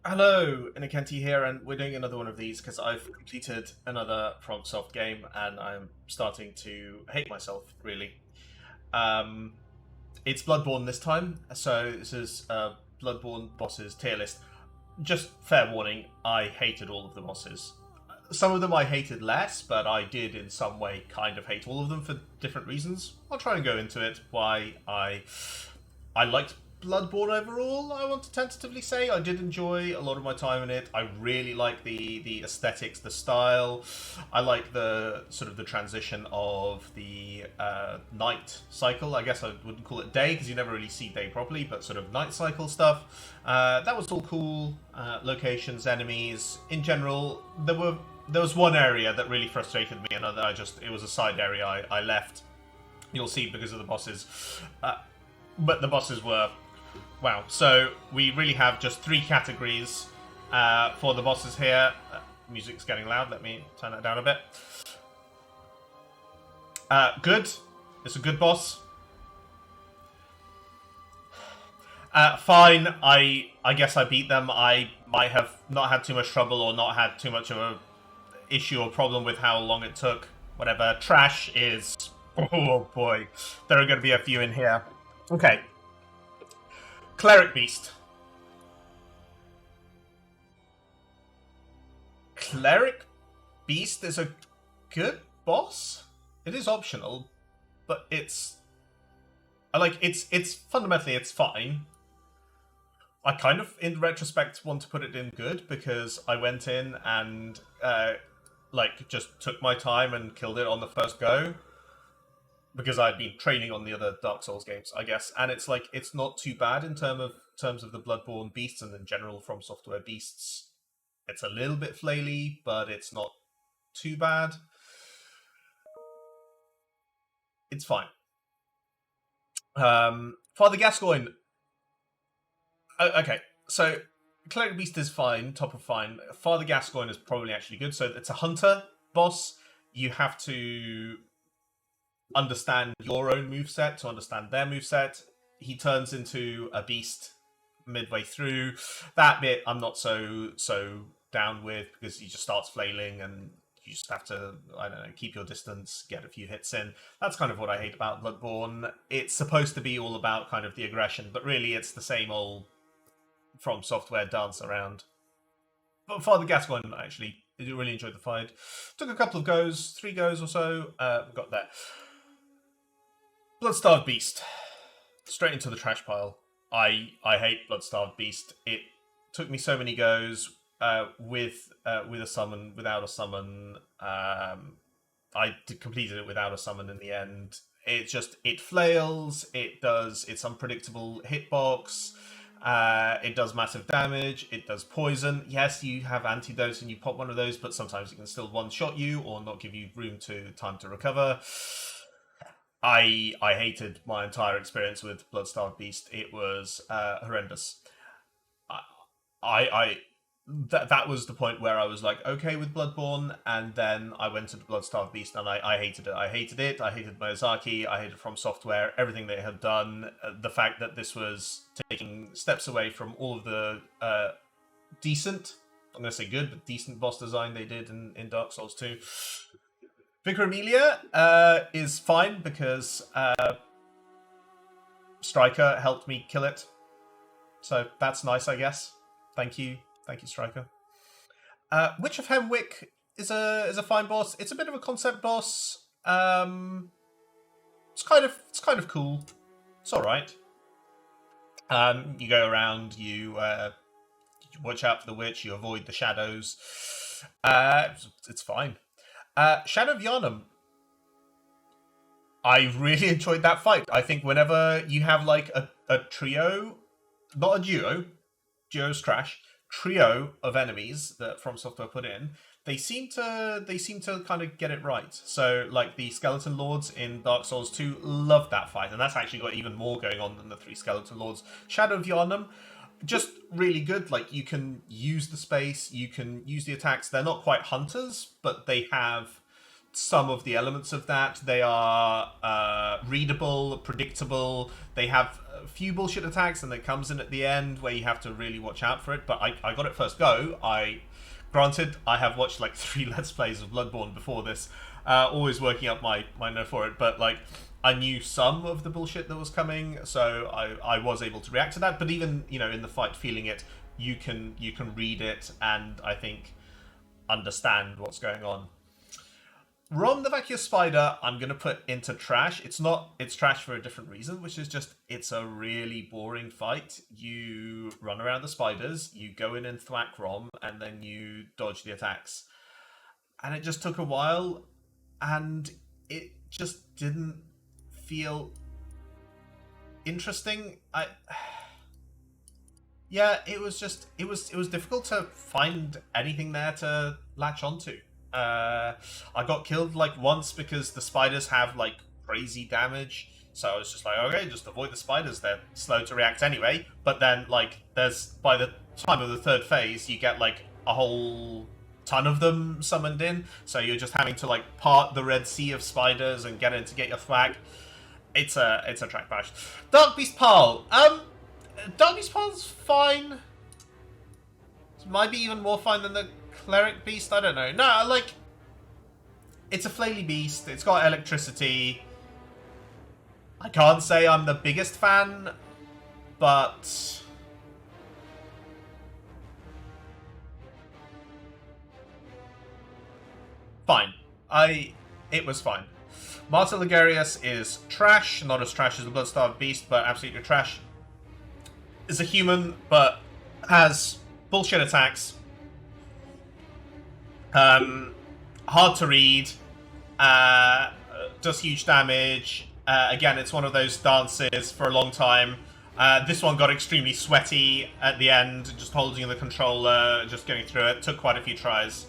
Hello, Inokenti here, and we're doing another one of these because I've completed another FromSoft game, and I'm starting to hate myself, really. Um, it's Bloodborne this time, so this is Bloodborne bosses tier list. Just fair warning, I hated all of the bosses. Some of them I hated less, but I did in some way kind of hate all of them for different reasons. I'll try and go into it, why I liked Bloodborne overall. I want to tentatively say I did enjoy a lot of my time in it. I really like the aesthetics, the style. I like the sort of the transition of the night cycle. I guess I wouldn't call it day because you never really see day properly, but sort of night cycle stuff. That was all cool. Locations, enemies. In general, there was one area that really frustrated me, and it was a side area I left. You'll see because of the bosses. But the bosses were... Wow. So we really have just three categories for the bosses here. Music's getting loud. Let me turn that down a bit. Good. It's a good boss. Fine. I guess I beat them. I might have not had too much trouble or not had too much of a issue or problem with how long it took. Whatever. Trash is... Oh boy. There are going to be a few in here. Okay. Cleric Beast. Cleric Beast is a good boss. It is optional, but it's fundamentally it's fine. I kind of, in retrospect, want to put it in good because I went in and just took my time and killed it on the first go. Because I'd been training on the other Dark Souls games, I guess, and it's not too bad in terms of the Bloodborne beasts and in general From Software beasts. It's a little bit flaily, but it's not too bad. It's fine. Father Gascoigne. Okay, so Cleric Beast is fine, top of fine. Father Gascoigne is probably actually good. So it's a hunter boss. You have to understand your own moveset to understand their moveset. He turns into a beast midway through. That bit I'm not so down with because he just starts flailing and you just have to, I don't know, keep your distance, get a few hits in. That's kind of what I hate about Bloodborne. It's supposed to be all about kind of the aggression, but really it's the same old From Software dance around. But Father Gascoigne, actually, I really enjoyed the fight. Took a couple of goes, 3 goes or so, got there. Bloodstarved Beast. Straight into the trash pile. I hate Bloodstarved Beast. It took me so many goes with a summon, without a summon. I completed it without a summon in the end. It flails. It's unpredictable hitbox. It does massive damage. It does poison. Yes, you have antidotes and you pop one of those, but sometimes it can still one-shot you or not give you time to recover. I hated my entire experience with Bloodstarved Beast. It was horrendous. That was the point where I was like, okay with Bloodborne, and then I went to the Bloodstarved Beast, and I hated it. I hated it. I hated Miyazaki. I hated From Software. Everything they had done. The fact that this was taking steps away from all of the decent, I'm going to say good, but decent boss design they did in Dark Souls 2. Vicar Amelia is fine because Striker helped me kill it. So that's nice, I guess. Thank you, Striker. Witch of Hemwick is a fine boss. It's a bit of a concept boss. It's kind of cool. It's all right. You go around, you watch out for the witch, you avoid the shadows. It's fine. Shadow of Yharnam. I really enjoyed that fight. I think whenever you have like a trio, not a duo, duo's trash, trio of enemies that From Software put in, they seem to kind of get it right. So like the Skeleton Lords in Dark Souls 2, loved that fight, and that's actually got even more going on than the 3 Skeleton Lords. Shadow of Yharnam, just really good. Like, you can use the space, you can use the attacks. They're not quite hunters, but they have some of the elements of that. They are readable, predictable. They have a few bullshit attacks, and it comes in at the end where you have to really watch out for it. But I got it first go. Granted, I have watched like 3 Let's Plays of Bloodborne before this, always working up my know for it, but like I knew some of the bullshit that was coming, so I was able to react to that. But even, you know, in the fight, feeling it, you can read it, and I think understand what's going on. Rom the Vacuous Spider, I'm going to put into trash. It's trash for a different reason, which is just, it's a really boring fight. You run around the spiders, you go in and thwack Rom, and then you dodge the attacks. And it just took a while, and it just didn't feel interesting. Yeah, it was difficult to find anything there to latch onto. I got killed like once because the spiders have like crazy damage, so I was just like, okay, just avoid the spiders, they're slow to react anyway. But then like by the time of the 3rd phase, you get like a whole ton of them summoned in, so you're just having to like part the Red Sea of spiders and get in to get your thwack. It's a track bash. Dark Beast Parl. Dark Beast Parl's fine. It might be even more fine than the Cleric Beast, I don't know. No, like, it's a flaily beast. It's got electricity. I can't say I'm the biggest fan, but fine. It was fine. Martyr Ligarius is trash. Not as trash as the Bloodstarved Beast, but absolutely trash. Is a human, but has bullshit attacks. Hard to read, does huge damage. Again, it's one of those dances for a long time. This one got extremely sweaty at the end, just holding the controller, just going through it. Took quite a few tries.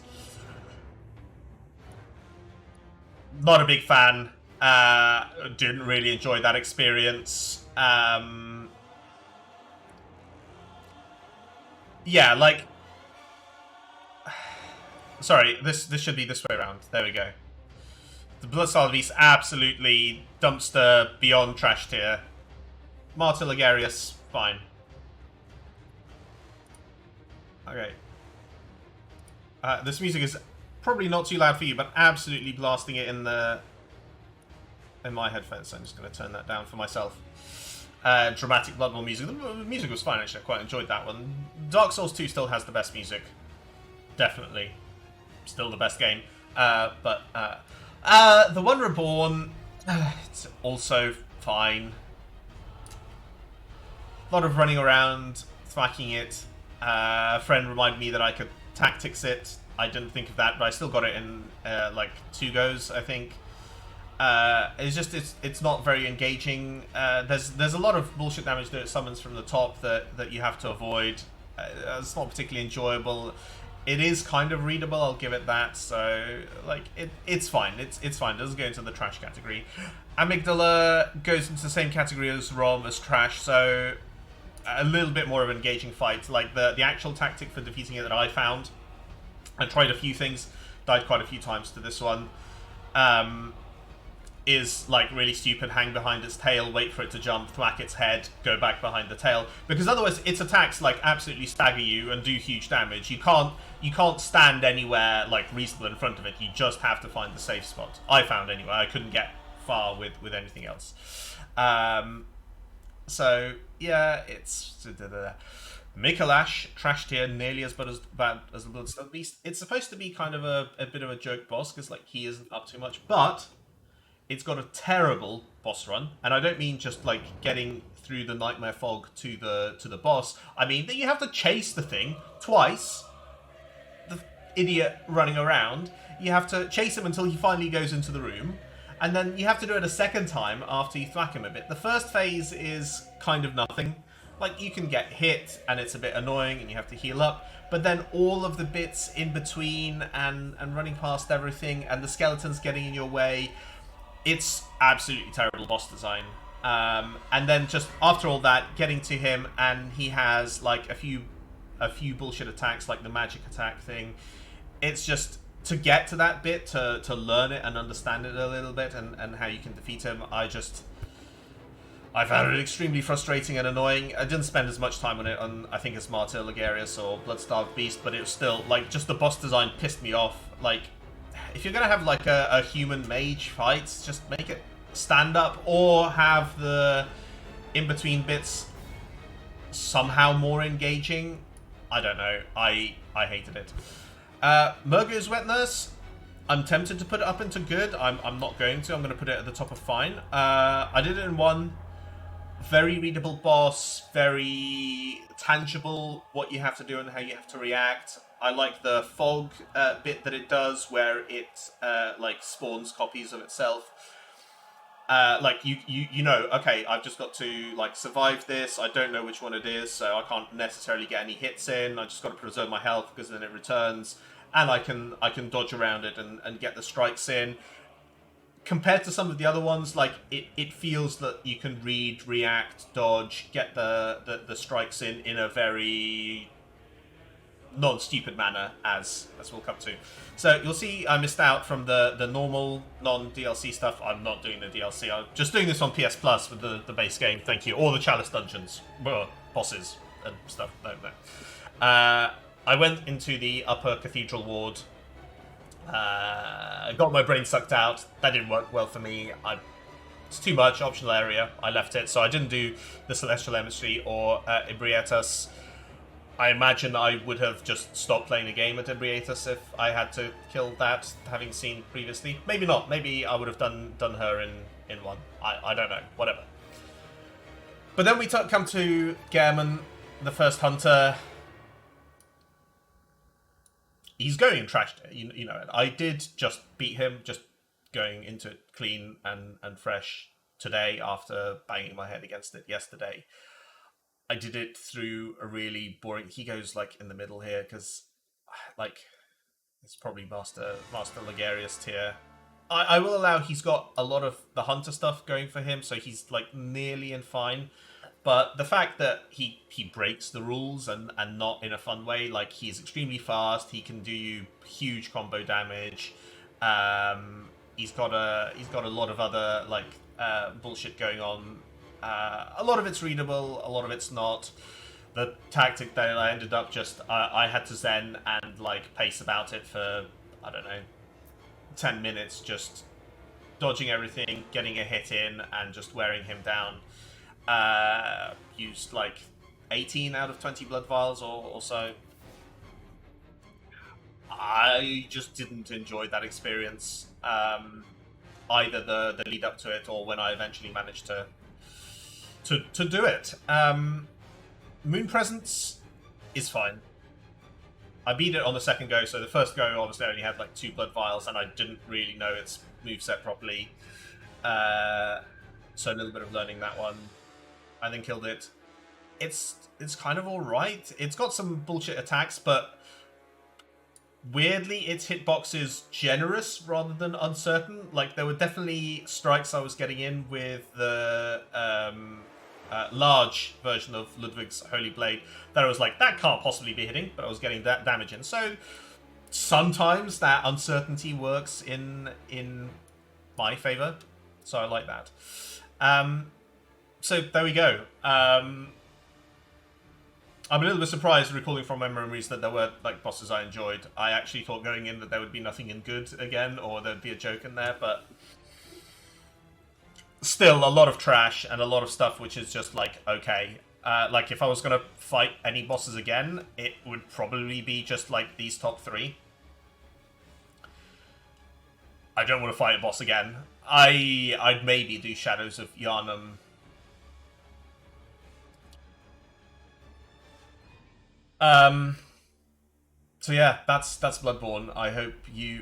Not a big fan. Didn't really enjoy that experience. Yeah, like... Sorry, this should be this way around. There we go. The Bloodstars Beast, absolutely dumpster, beyond trash tier. Martyr Ligarius, fine. Okay. This music is probably not too loud for you, but absolutely blasting it in my headphones. So I'm just going to turn that down for myself. Dramatic Bloodborne music. The music was fine, actually. I quite enjoyed that one. Dark Souls 2 still has the best music. Definitely. Still the best game. But The One Reborn, it's also fine. A lot of running around, thwacking it. A friend reminded me that I could tactics it. I didn't think of that, but I still got it in like 2 goes, I think. It's not very engaging. There's a lot of bullshit damage that it summons from the top that you have to avoid. It's not particularly enjoyable. It is kind of readable, I'll give it that. So like it's fine. It's fine. It doesn't go into the trash category. Amygdala goes into the same category as ROM, as trash. So a little bit more of an engaging fight. Like the actual tactic for defeating it that I found. I tried a few things, died quite a few times to this one. Is like really stupid, hang behind its tail, wait for it to jump, thwack its head, go back behind the tail, because otherwise its attacks like absolutely stagger you and do huge damage. You can't stand anywhere like reasonable in front of it. You just have to find the safe spot. I found anyway. I couldn't get far with anything else. So yeah, it's mickelash, trash tier, nearly as bad as the Bloodstone Beast. It's supposed to be kind of a bit of a joke boss because like he isn't up too much, but it's got a terrible boss run, and I don't mean just like getting through the nightmare fog to the boss. I mean that you have to chase the thing twice. The idiot running around. You have to chase him until he finally goes into the room, and then you have to do it a second time after you thwack him a bit. The first phase is kind of nothing. Like you can get hit, and it's a bit annoying, and you have to heal up. But then all of the bits in between and running past everything, and the skeletons getting in your way. It's absolutely terrible boss design. And then just after all that, getting to him, and he has like a few bullshit attacks, like the magic attack thing. It's just to get to that bit, to learn it and understand it a little bit, and how you can defeat him. I found it extremely frustrating and annoying. I didn't spend as much time on it on, I think, as Martyr Ligarius or Bloodstarved Beast, but it was still, like, just the boss design pissed me off. Like, if you're gonna have, like, a human mage fight, just make it stand up, or have the in-between bits somehow more engaging. I don't know. I hated it. Murgu's Wet Nurse, I'm tempted to put it up into good. I'm not going to. I'm going to put it at the top of fine. I did it in one. Very readable boss. Very tangible what you have to do and how you have to react. I like the fog bit that it does, where it like spawns copies of itself. Like you know, okay, I've just got to like survive this. I don't know which one it is, so I can't necessarily get any hits in. I just got to preserve my health because then it returns, and I can dodge around it and get the strikes in. Compared to some of the other ones, like it feels that you can read, react, dodge, get the strikes in a very non-stupid manner, as we'll come to. So you'll see I missed out from the normal non-DLC stuff. I'm not doing the DLC. I'm just doing this on PS Plus with the base game. Thank you. Or the Chalice dungeons, bosses and stuff. No. I went into the upper cathedral ward. I got my brain sucked out. That didn't work well for me. It's too much optional area. I left it, so I didn't do the Celestial Emissary or Ebrietas. I imagine I would have just stopped playing the game at Ebrietas if I had to kill that, having seen previously. Maybe not. Maybe I would have done her in one. I don't know. Whatever. But then we come to Ganon, the first hunter. He's going and trashed it. You know it. I did just beat him, just going into it clean and fresh today after banging my head against it yesterday. I did it through a really boring... He goes, like, in the middle here, because, like, it's probably Master Ligarius tier. I will allow he's got a lot of the hunter stuff going for him, so he's, like, nearly in fine. But the fact that he breaks the rules and not in a fun way, like, he's extremely fast, he can do you huge combo damage. He's got a lot of other, like, bullshit going on. A lot of it's readable, a lot of it's not. The tactic that I ended up just... I had to zen and, like, pace about it for, I don't know, 10 minutes, just dodging everything, getting a hit in, and just wearing him down. Used, like, 18 out of 20 blood vials or so. I just didn't enjoy that experience. Either the lead up to it or when I eventually managed to do it. Moon Presence is fine. I beat it on the second go, so the first go obviously I only had like 2 blood vials and I didn't really know its moveset properly. So a little bit of learning that one. I then killed it. It's kind of alright. It's got some bullshit attacks, but weirdly its hitbox is generous rather than uncertain. Like, there were definitely strikes I was getting in with the large version of Ludwig's Holy Blade that I was like, that can't possibly be hitting, but I was getting that damage in. So sometimes that uncertainty works in my favor, so I like that. So there we go. I'm a little bit surprised, recalling from my memories, that there were like bosses I enjoyed. I actually thought going in that there would be nothing in good again, or there'd be a joke in there, but still a lot of trash and a lot of stuff which is just like, okay. Like, if I was going to fight any bosses again, it would probably be just like these top 3. I don't want to fight a boss again. I'd maybe do Shadows of Yharnam. So yeah, that's Bloodborne. I hope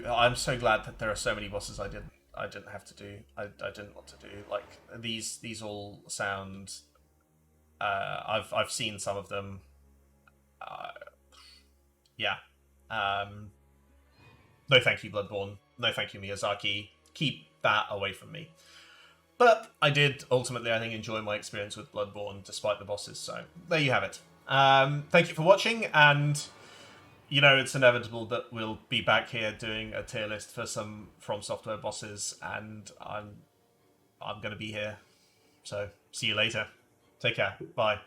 I'm so glad that there are so many bosses I didn't have to do. I didn't want to do. Like, these all sound... I've seen some of them. Yeah. No thank you, Bloodborne. No thank you, Miyazaki. Keep that away from me. But I did, ultimately, I think, enjoy my experience with Bloodborne, despite the bosses, so there you have it. Thank you for watching, and, you know, it's inevitable that we'll be back here doing a tier list for some From Software bosses, and I'm going to be here, so... See you later. Take care. Bye.